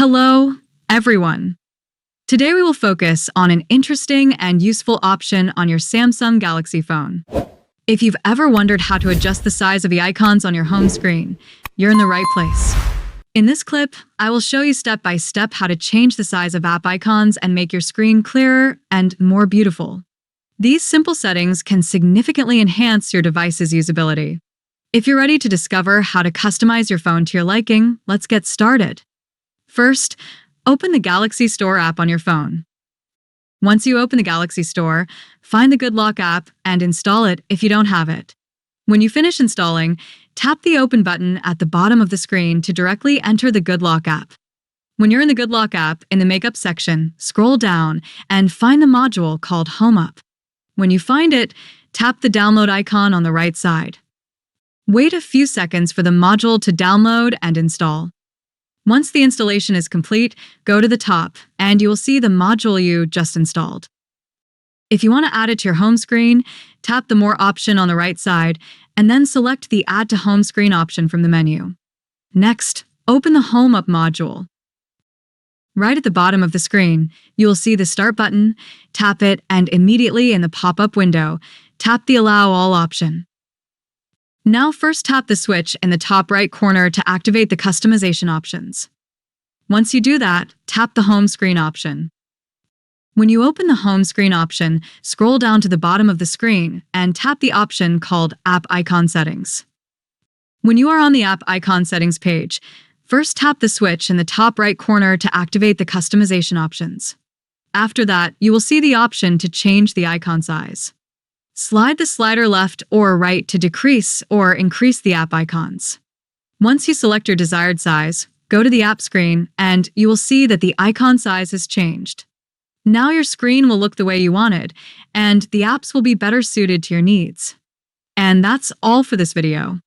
Hello, everyone. Today we will focus on an interesting and useful option on your Samsung Galaxy phone. If you've ever wondered how to adjust the size of the icons on your home screen, you're in the right place. In this clip, I will show you step by step how to change the size of app icons and make your screen clearer and more beautiful. These simple settings can significantly enhance your device's usability. If you're ready to discover how to customize your phone to your liking, let's get started. First, open the Galaxy Store app on your phone. Once you open the Galaxy Store, find the Good Lock app and install it if you don't have it. When you finish installing, tap the Open button at the bottom of the screen to directly enter the Good Lock app. When you're in the Good Lock app, in the Makeup section, scroll down and find the module called Home Up. When you find it, tap the download icon on the right side. Wait a few seconds for the module to download and install. Once the installation is complete, go to the top and you will see the module you just installed. If you want to add it to your home screen, tap the More option on the right side and then select the Add to Home Screen option from the menu. Next, open the Home Up module. Right at the bottom of the screen, you will see the Start button. Tap it and immediately in the pop-up window, tap the Allow All option. Now first tap the switch in the top right corner to activate the customization options. Once you do that, tap the home screen option. When you open the home screen option, scroll down to the bottom of the screen and tap the option called App Icon Settings. When you are on the App Icon Settings page, first tap the switch in the top right corner to activate the customization options. After that, you will see the option to change the icon size. Slide the slider left or right to decrease or increase the app icons. Once you select your desired size, go to the app screen and you will see that the icon size has changed. Now your screen will look the way you wanted, and the apps will be better suited to your needs. And that's all for this video.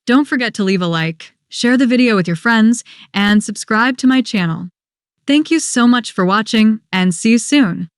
Don't forget to leave a like, share the video with your friends, and subscribe to my channel. Thank you so much for watching, and see you soon.